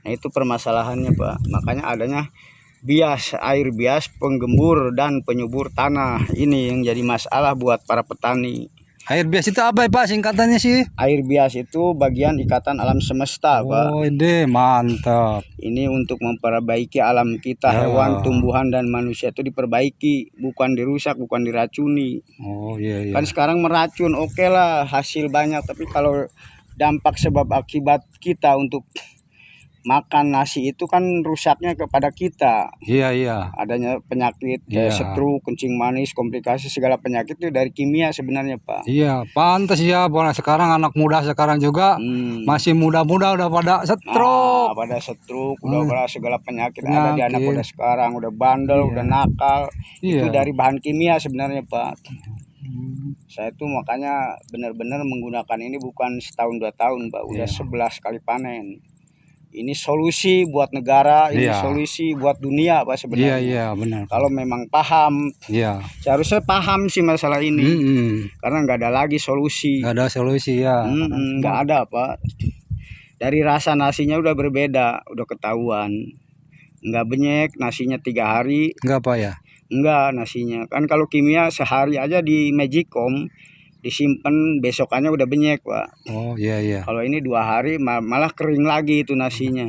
Nah itu permasalahannya Pak, makanya adanya bias, air bias penggembur dan penyubur tanah ini yang jadi masalah buat para petani. Air bias itu apa ya Pak singkatannya sih? Air bias itu bagian ikatan alam semesta Pak. Oh ini mantap. Ini untuk memperbaiki alam kita, Ya. hewan, tumbuhan dan manusia itu diperbaiki, bukan dirusak, bukan diracuni. Oh iya iya. Kan sekarang meracun, oke lah hasil banyak, tapi kalau dampak sebab akibat kita untuk makan nasi itu kan rusaknya kepada kita. Iya iya. Adanya penyakit kayak stroke, kencing manis, komplikasi segala penyakit itu dari kimia sebenarnya Pak. Iya, pantas ya. Sekarang anak muda sekarang juga masih muda-muda udah pada stroke. Pada stroke, udah pada segala penyakit ada di anak muda sekarang, udah bandel, udah nakal. Itu dari bahan kimia sebenarnya Pak. Saya tuh makanya benar-benar menggunakan ini bukan setahun 2 tahun Pak, udah 11 kali panen. Ini solusi buat negara, ini solusi buat dunia Pak sebenarnya. Iya benar. Kalau memang paham, seharusnya paham sih masalah ini. Karena nggak ada lagi solusi. Nggak ada solusi ya. Nggak ada Pak. Dari rasa nasinya udah berbeda, udah ketahuan. Nggak benyek, nasinya 3 hari. Nggak apa ya? Enggak nasinya. Kan kalau kimia sehari aja di Magicom disimpan besokannya udah benyek Pak. Oh iya. Kalau ini 2 hari malah kering lagi itu nasinya.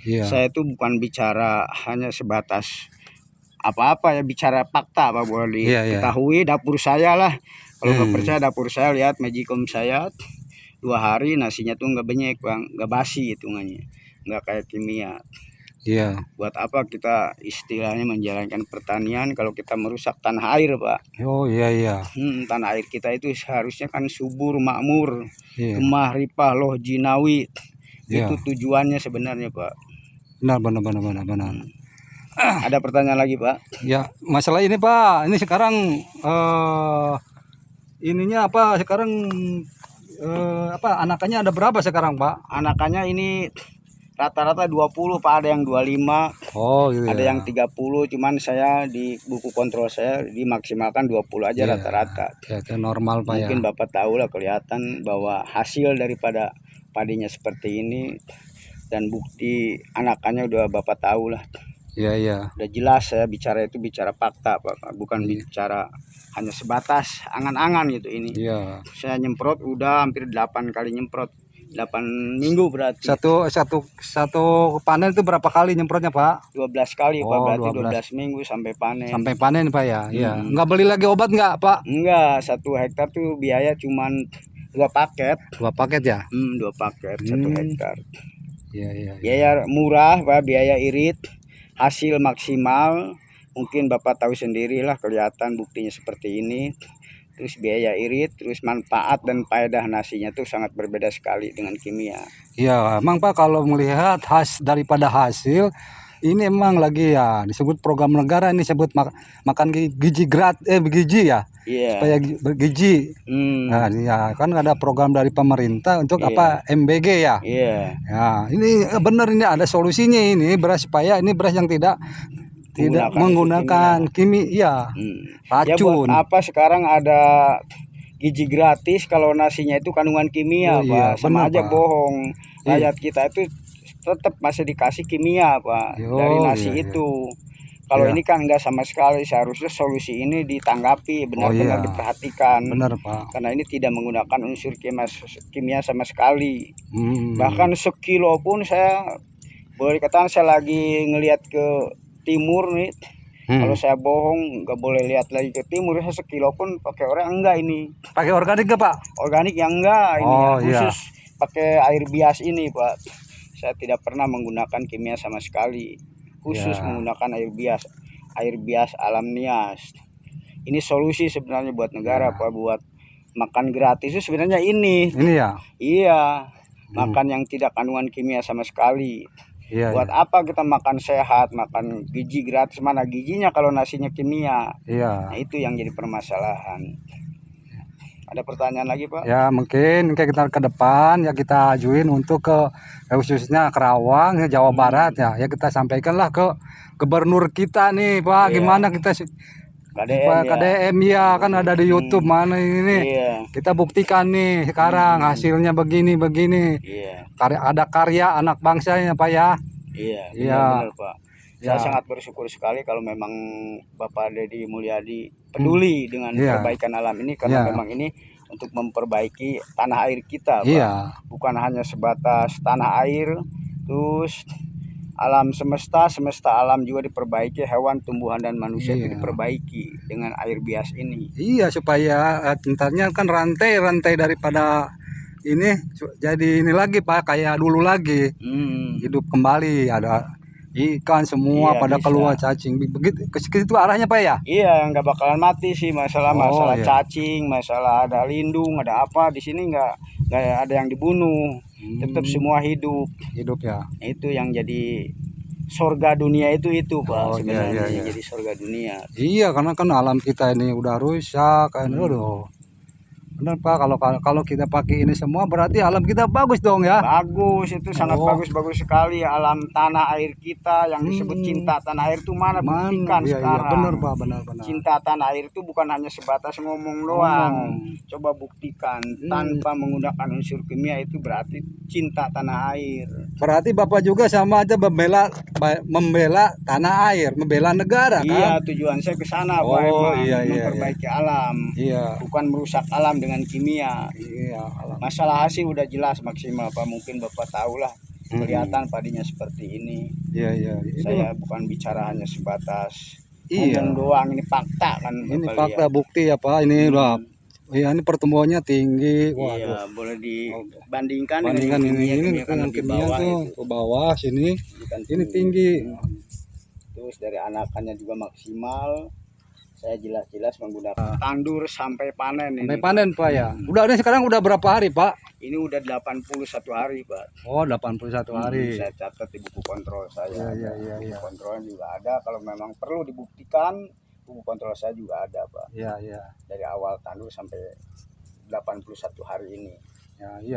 Saya tuh bukan bicara hanya sebatas apa-apa ya, bicara fakta Pak, boleh diketahui dapur saya lah. Kalau nggak percaya dapur saya, lihat Magicom saya 2 hari nasinya tuh nggak benyek Bang, nggak basi hitungannya, nggak kayak kimia. Buat apa kita istilahnya menjalankan pertanian kalau kita merusak tanah air Pak? Oh iya. Tanah air kita itu seharusnya kan subur, makmur, gemah, ripah, loh, jinawi. Itu tujuannya sebenarnya Pak. Benar. Ada pertanyaan lagi Pak? Ya masalah ini Pak, ini sekarang ininya apa sekarang anakannya ada berapa sekarang Pak? Anakannya ini rata-rata 20 Pak, ada yang 25. Oh gitu. Ada yang 30, cuman saya di buku kontrol saya dimaksimalkan 20 aja rata-rata. Ya itu normal Pak. Mungkin Bapak tahu lah, kelihatan bahwa hasil daripada padinya seperti ini dan bukti anakannya udah Bapak tahu lah. Iya. Udah jelas saya bicara itu bicara fakta Pak, bukan bicara hanya sebatas angan-angan gitu ini. Saya nyemprot udah hampir 8 kali nyemprot. 8 minggu berarti. Satu panen itu berapa kali nyemprotnya Pak? 12 kali Pak, berarti 12 minggu sampai panen. Sampai panen Pak ya? Iya. Nggak beli lagi obat nggak Pak? Enggak, 1 hektar tuh biaya cuman 2 paket. 2 paket ya? 2 paket 1 hektar. Iya. Biaya murah Pak, biaya irit, hasil maksimal. Mungkin Bapak tahu sendirilah, kelihatan buktinya seperti ini. Terus biaya irit, terus manfaat dan faedah nasinya tuh sangat berbeda sekali dengan kimia. Iya, emang Pak kalau melihat daripada hasil ini emang lagi ya disebut program negara, ini sebut makan gizi gizi ya. Supaya bergizi. Nah, ya kan ada program dari pemerintah untuk apa MBG ya. Ya, ini benar, ini ada solusinya, ini beras supaya ini beras yang tidak menggunakan kimia, racun. Ya buat apa sekarang ada gizi gratis kalau nasinya itu kandungan kimia Pak? Sama aja bohong. Rakyat kita itu tetap masih dikasih kimia Pak dari nasi itu. Kalau ini kan enggak sama sekali. Seharusnya solusi ini ditanggapi benar-benar diperhatikan. Benar Pak. Karena ini tidak menggunakan unsur kimia sama sekali. Bahkan sekilo pun saya boleh katakan saya lagi ngelihat ke timur nih. Kalau saya bohong nggak boleh lihat lagi ke timur. Saya sekilo pun pakai enggak ini. Pakai organik nggak Pak? Organik yang enggak ini khusus pakai air bias ini Pak. Saya tidak pernah menggunakan kimia sama sekali. Khusus menggunakan air bias alam nias. Ini solusi sebenarnya buat negara Pak, buat makan gratis itu sebenarnya ini. Ini ya? Iya. Makan yang tidak kandungan kimia sama sekali. Buat apa kita makan sehat, makan gizi gratis, mana gizinya kalau nasinya kimia? Nah itu yang jadi permasalahan. Ada pertanyaan lagi Pak? Ya mungkin kita ke depan ya kita ajuin untuk ke khususnya Kerawang, Jawa Barat ya kita sampaikanlah ke gubernur kita nih Pak, gimana kita KDM ya kan ada di YouTube mana ini. Kita buktikan nih sekarang hasilnya begini. Ada karya anak bangsanya Pak ya. Iya, Iya. benar-benar Pak. Saya Ya. sangat bersyukur sekali kalau memang Bapak Deddy Mulyadi peduli dengan Iya. perbaikan alam ini, karena Iya. memang ini untuk memperbaiki tanah air kita, Pak. Iya. Bukan hanya sebatas tanah air, terus alam semesta alam juga diperbaiki, hewan, tumbuhan dan manusia itu Iya. diperbaiki dengan air bias ini. Iya, supaya entarnya kan rantai daripada ini jadi ini lagi Pak, kayak dulu lagi. Hidup kembali, ada ikan semua Iya, pada bisa. keluar cacing. Begitu ke situ arahnya Pak ya? Iya, nggak bakalan mati sih masalah Oh, iya. cacing, masalah ada lindung, ada apa di sini nggak ada yang dibunuh, tetap semua hidup. Hidup ya. Itu yang jadi surga dunia itu Pak, Oh, iya, sebenarnya iya. jadi surga dunia. Iya, karena kan alam kita ini udah rusak kan. Aduh. Benar Pak, kalau kita pakai ini semua berarti alam kita bagus dong ya. Bagus, itu sangat Oh. bagus sekali alam tanah air kita yang disebut cinta tanah air itu mana buktikan Iya, sekarang. benar Pak, benar. Cinta tanah air itu bukan hanya sebatas ngomong doang. Coba buktikan tanpa menggunakan unsur kimia, itu berarti cinta tanah air. Berarti Bapak juga sama aja membela tanah air, membela negara kan? Iya, tujuan saya ke sana Pak, emang iya, memperbaiki alam. Iya. Bukan merusak alam dengan kimia. Iya, alam. Masalah hasil udah jelas maksimal Pak, mungkin Bapak tahu lah. Kelihatan padinya seperti ini. Iya. Saya bukan bicara hanya sebatas Iya. ngomong doang, ini fakta kan. Ini Bapak fakta lihat. bukti ya Pak, ini udah. Iya, ini pertumbuhannya tinggi. Wah, Iya, boleh dibandingkan bandingkan dengan ini kimia kan dengan lebih kimia bawah tuh itu. ke bawah sini. Kan Ini tinggi. Terus dari anakannya juga maksimal. Saya jelas-jelas menggunakan tandur sampai panen ini. Sampai panen Pak ya. Udah ini sekarang udah berapa hari Pak? Ini udah 81 hari Pak. Oh, 81 hari. Saya catat di buku kontrol saya. Iya. Buku kontrol juga ada. Kalau memang perlu dibuktikan, buku kontrol saya juga ada Pak. Iya. Dari awal tandur sampai 81 hari ini. Ya, iya.